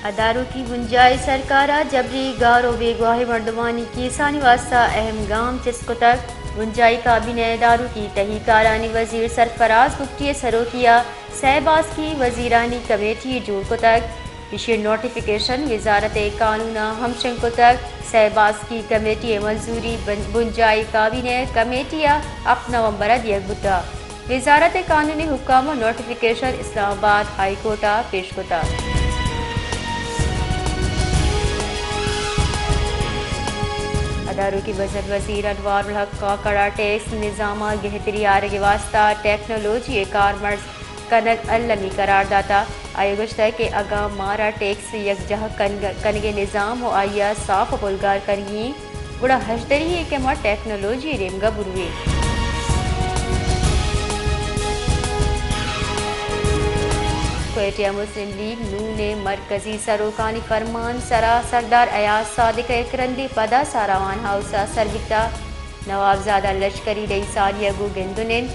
اداروں کی گنجائش سرکارہ جبری گار و بے گواہ مردمانی کیسانی واسطہ اہم گام چسکو تک گنجائی کابینہ اداروں کی تحقیقارانی وزیر سرفراز گفتی سروکیا سہباز کی وزیرانی کمیٹی جوڑ کو تک ایشی نوٹیفیکیشن وزارت قانون ہمشن کو تک سہباز کی کمیٹی منظوری گنجائی کابینہ کمیٹیا 8 نومبر دیگ بتا وزارت قانونی حکام و نوٹیفیکیشن اسلام آباد ہائی کورٹا پیش کتا اداروں کی وزارت وزیر انوار الحق کا کڑا ٹیکس نظام گہتری آرگ واسطہ ٹیکنالوجی کارمرز کنگ علمی قرار داتا آئے گشتہ کہ اگام مارا ٹیکس یکجہ کنگ نظام ہو آیا صاف بلگار کنگی گڑا ہشدری ہے کہ ماں ٹیکنالوجی ریمگا بروے کوئٹہ مسلم لیگ نون نے مرکزی سروکانی فرمان سرا سردار ایاز صادق کرندی پدا ساراوان ہاؤسا سربتا نوابزادہ لشکری رئیسالیہ گو گندنن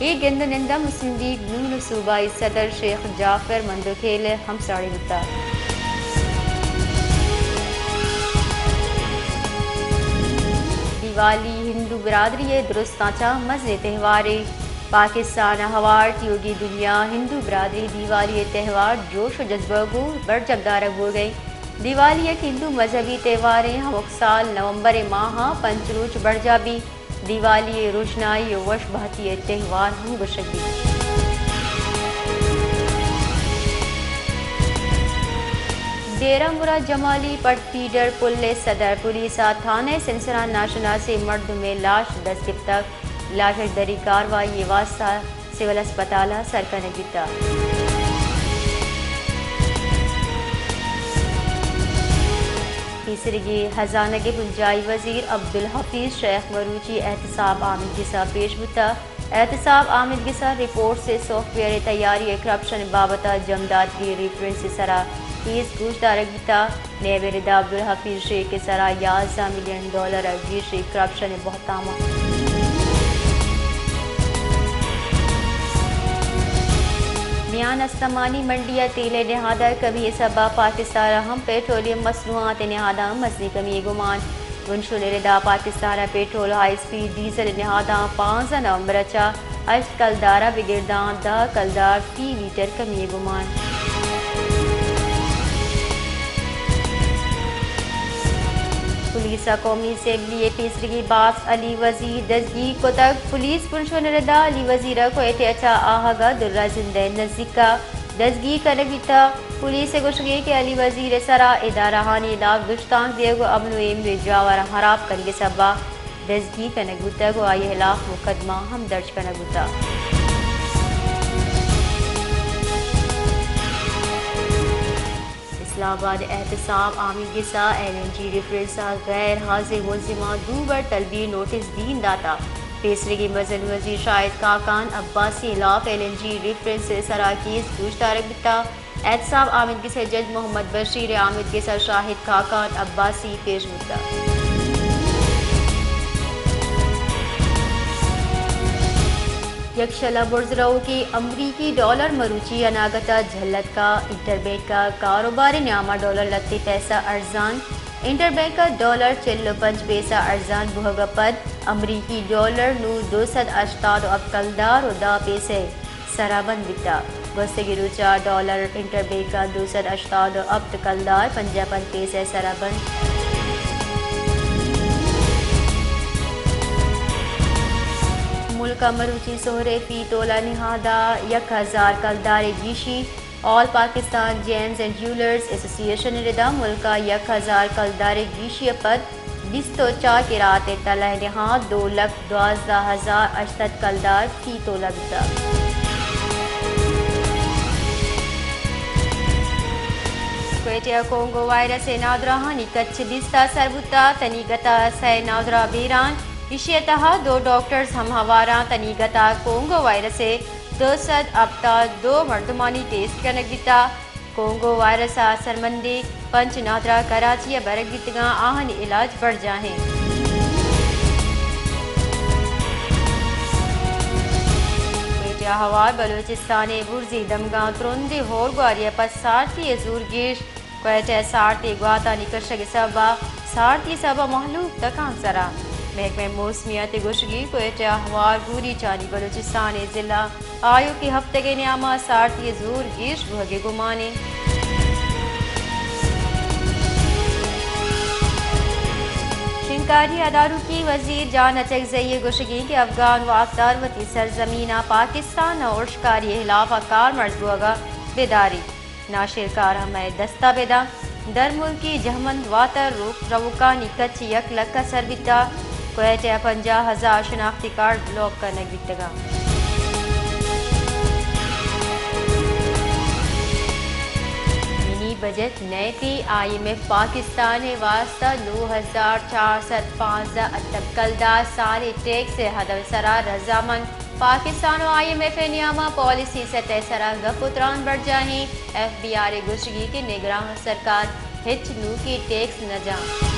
یہ گندنندہ مسلم لیگ نون صوبائی صدر شیخ جعفر مندوکھیل ہمساڑی بتا دیوالی ہندو برادری درستانچہ مزے تہوارے پاکستان ہوارٹ یوگی دنیا ہندو برادری دیوالی تہوار جوش و جذبہ کو بڑھ جگدارک ہو گئی دیوالی ایک ہندو مذہبی تہواریں ہم سال نومبر ماہ پنچ روچ بڑھ جابی دیوالی روشنائی وش بہتی تہوار ہم گشگی ڈیرہ مراد جمالی پٹ پیڈر پولیس صدر پولیس تھانے سنسرا ناشنا سے مرد میں لاش دستگفتہ لاش دری کاروائی واسطہ سول اسپتال سرکنگیتا تیسرگی خزانہ گنجائی وزیر عبدالحفیظ شیخ مروچی احتساب عامد گسا پیش بتا احتساب عامد گسا رپورٹ سے سافٹ ویئر تیاری کرپشن بابتا جمداد کی ریفرنس سرا کیس گوشت دارگیتا نیب ردا عبدالحفیظ شیخ کے سرا $11 ملین گیشی کرپشن بہتامہ میان استمانی منڈیا تیل نہادہ کبھی سبا پاکستان ہم پیٹرولیم مصنوعات نہادہ مزنی کمی گمان گنشل ردا Pakistan petrol high speed diesel نہادہ 5 نومبر چا 8 کلدارہ بگردان 10 کلدار فی لیٹر کمی گمان پولیس قومی اسمبلی تیسرگی باس علی وزیر دزگی کو تک پولیس پنشون ردا علی وزیر کو اچھا آہگا درہ زندہ نزدیکا دزگی کنگیتا پولیس گوشگی کہ علی وزیر سرا ادارہ ہانی علاق دشتان دیگو امن و امن جاور حراب کنگے سبا دزگی کنگوتا کو آئی خلاف مقدمہ ہم درج کنگوتا اسلام آباد احتساب عامد گسا LNG ریفرنس غیر حاضر ملزمہ دوبر طلبی نوٹس دین داتا تیسرگی مزن وزیر شاہد کاکان عباسی خلاف LNG ریفرنس سرا کیس گوشت دارک بتا احتساب عامد گسا جج محمد بشیر عامد گسا شاہد کاکان عباسی پیش بتا یکشلا برزرو کی امریکی ڈالر مروچی اناگتا جھلت کا انٹر بینک کا کاروباری نامہ ڈالر لتی پیسہ ارزان انٹر بینک کا ڈالر 45 پیسہ ارزان بہگا پد امریکی ڈالر نو 280 اب کلدار و 10 پیسے سرابند بتا گوستگی روچا ڈالر انٹر بینک کا 280 اب کلدار 55 پیسے سرابند ملکہ مروچی سہرے فی تولہ نہادہ 1000 کلدار گیشی آل پاکستان جیمز اینڈ جیولرز ایسوسی ایشن ردا ملکہ 1000 کلدار گیشی پد 24 کے رات تلہ نہاد 2,12,080 کلدار فی تولہ بتا کوئٹہ کونگو وائرس نادرہانی کچھ دستا سربتا تنیگتا سے نادرہ بیران اشیتہا 2 ڈاکٹرز ہم ہواراں تنیگتا کونگو وائرس 200 ابتا 2 مردمانی ٹیسٹ کنگ دیتا کونگو وائرس سرمندی پنچ نادرہ کراچی برگ دیتگاں آہن علاج بڑھ جاہیں کوئٹہ ہوا بلوچستان برزی دمگاں ترندی ہور گواریہ پس سارتی زور گیش کوئٹہ سارتی گواتا نکشگ سبا سارتی سبا محلوب تکان سرا محکمہ موسمیات گوشگی کوئٹہ احوال گوری چانی بلوچستان ضلع آیو کی ہفتے کے نیامہ سارتی زور گیش بھگے گمانے شنکاری اداروں کی وزیر جان اچکزئی گوشگی کے افغان و افطاروتی سرزمینہ پاکستان اور شکاری خلاف کار مرزبوگا بیداری ناشر کار ہمیں دستہ بیدا در ملکی جہمند واتر روکانی کچھ یک لکھا سربتا کوئٹہ 50,000 شناختی کارڈ بلاک کرنے بیتگا منی بجٹ نئے تھی IMF پاکستان واسطہ 9,415 اتب کلدہ سال ٹیکس سے ہدف سرا رضامند پاکستان و IMF نیامہ پالیسی سطح سرا گپتران بڑھ جانی FBR گوشگی کے نگراں سرکار ہچ نو کی ٹیکس نہ جان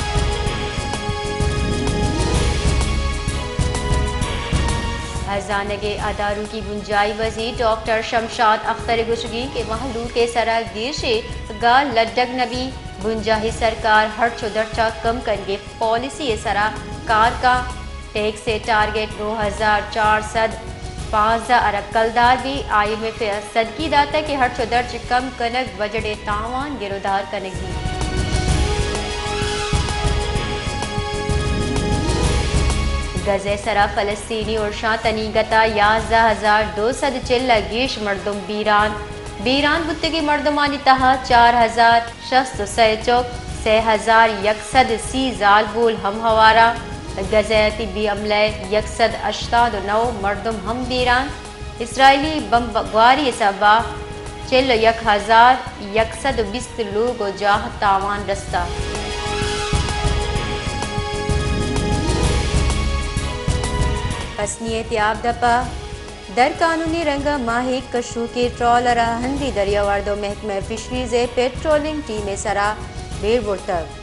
خزانگی اداروں کی بنجائی وزیر ڈاکٹر شمشاد اختر گوشگی کے محلول کے سرا گیشے گا لڈگ نبی بنجاہی سرکار ہر چودرچا کم کرنگے پالیسی سرا کار کا ٹیکس سے ٹارگیٹ 9,415 ارب کلدار بھی IMF صدقی داتا کہ ہر چودرچ کم کنک بجٹ تاوان گرودار کنک بھی گزے سرا فلسطینی اور شاہ تنیگتا 11,240 گیش مردم بیران بتگی مردمانی تہا 4,600 3,130 زال بول ہم ہوارا گزے طبی عملے 189 مردم ہم بیران اسرائیلی بمباری سبا 41,120 لوگ جاہ تاوان رستہ حسنی احتیاب دپا در قانونی رنگا ماہی کشو کے ٹرالرہ ہندی دریا وردو محکمہ فشریز پیٹرولنگ ٹیم سرا بیر برتب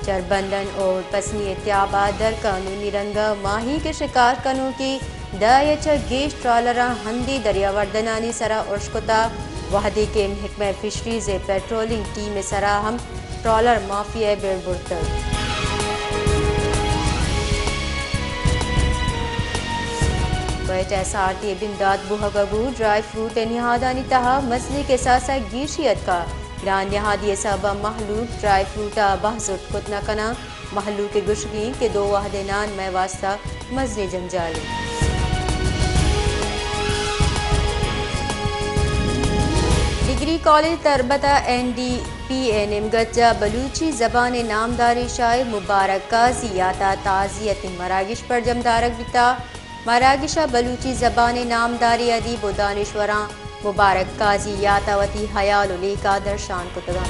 چربندن اور پسنی احتیابہ در قانونی رنگا ماہی کے شکار کنوں کی دایچ گیش ٹرالرہ ہندی دریا وردنانی سرا ارشکتا وحدی کے محکمہ فشریز پیٹرولنگ ٹیم سرا ہم ٹرالر مافیا بیر برتب کوئٹہ سارتی بنداد بوہگگو ڈرائی فروٹ نہادانی تہا مسئلے کے ساتھ گیشیت کا گران نہادی سبا محلوق ڈرائی فروٹا بحثت کتنا کنا محلوق کے گشگین کے 2 وحدینان میں واسطہ مزل جنجالی ڈگری کالج تربتہ NDPN گجا بلوچی زبان نامداری شاہ مبارک قاضی یاتا تعزیت مراگش پر جمدارک بتا مراگشہ بلوچی زبان نامداری ادیب و دانشوراں مبارک قاضی یاتاوتی حیال و لیکا درشان کتگا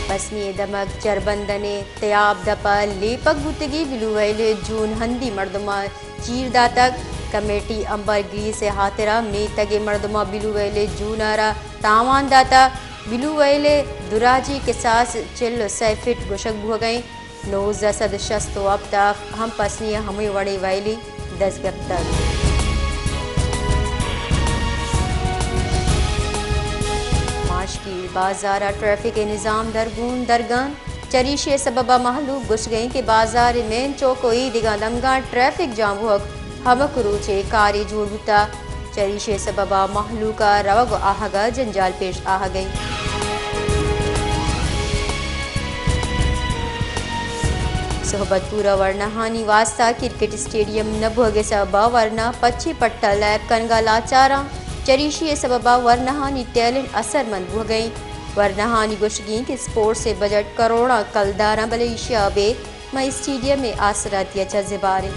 پسنی دمک چربندنے تیاب دپا لیپک بوتگی بلوویل جون ہندی مردمہ چیر داتک کمیٹی امبر گری سے ہاترہ میں تگے مردمہ بلوویل جون آرہ تاوان داتا بلوویل دراجی کے ساس 400 فٹ گشک بھو گئیں 960 اب تک ہم پسنی ہمیں وڑی ویلی 10 گب تک ماشکیل بازارہ ٹریفک نظام درگان چریشے سببہ محلوق گش گئیں کہ بازار مین چوکوئی دیگا لمگا ٹریفک جام ہوگ ہمک روچے کاری جوڑ بتا چریشے سببہ محلوقہ روگ آہگا جنجال پیش آہ گئی صحبت پورا ورنہانی واسطہ کرکٹ اسٹیڈیم نبھوگے سببہ ورنہ پچھی پٹا لیب کنگا لاچارا چریشی سببہ ورنہانی ٹیلنٹ اثر مند ہو گئیں ورنہانی گوشگین کے سپورٹ سے بجٹ کروڑا کلدارہ ملیشیا بے میں اسٹیڈیم میں آسرات یا زبارے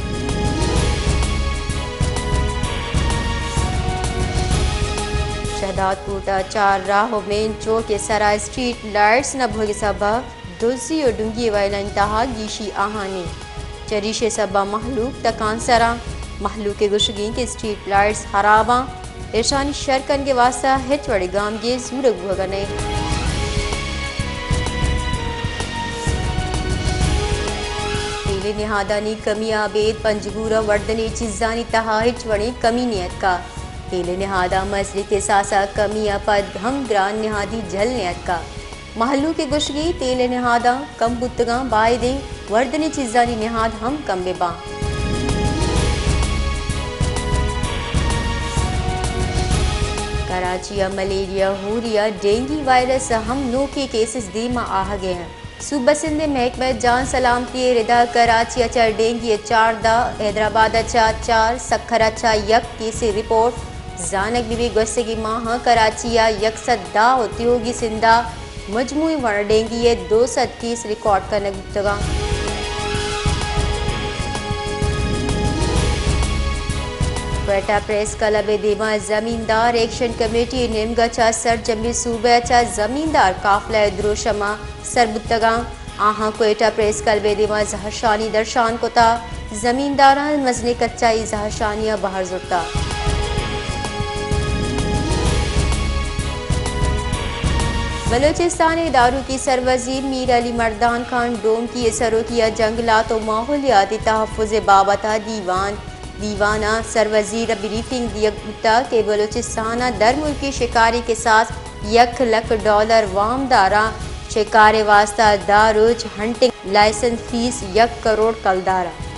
شہداد کوٹا 4 راہو مین چوک سرائے اسٹریٹ لائٹس نبھوگے سببہ دوزی اور ڈنگی ویلا انتہا گیشی آہانی چریشے سبا محلوق تکان سرا محلوق گشگین کے اسٹریٹ لائٹس خراباں ارشانی شرکن کے واسطہ ہچ وڑی گام گے زورگ بھگنے تیلے نہادانی کمی آبید پنجگورہ وردنی چیزانی تہا ہچ وڑی کمی نیت کا تیل نہادہ مسئلے کے ساسا کمیاں پد ہم گران نہادی جھلنے اٹکا محلوں کے گشگی تیل نہادہ کم بتگاں بائے دے وردنی چیزانی نہاد ہم کم بے باں کراچی ملیریا ہوریا ڈینگی وائرس ہم نو کے کیسز دیما آہ گئے ہیں صوبہ سندھ محکمہ جان سلامتی ردا کراچی اچھا ڈینگی 4 دا حیدرآباد اچھا 4 سکھر اچھا 1 کیس رپورٹ زانک بی گسگی ماہ کراچی یکسد دا اتیوگی سندھا مجموعی ور ڈینگی 200 کیس ریکارڈ کرنے گفتگاں کوئٹہ پریس کلب دیما زمیندار ایکشن کمیٹی نمگچا سر جمبی صوبہ چا زمیندار قافلہ دروشما سربتگاں آہاں کوئٹہ پریس کلب دیما زہرشانی درشان کتا زمینداران مزنے کچائی زہرشانیاں باہر زرتا بلوچستان اداروں کی سروزیر میر علی مردان خان ڈوم کی سروکیہ جنگلات و ماحولیاتی تحفظ بابتا دیوانہ سروزیر بریفنگ دیا گتا کہ بلوچستان در ملکی شکاری کے ساتھ $1,00,000 وام دارا شکار واسطہ داروج ہنٹنگ لائسنس فیس 1 کروڑ کلدارا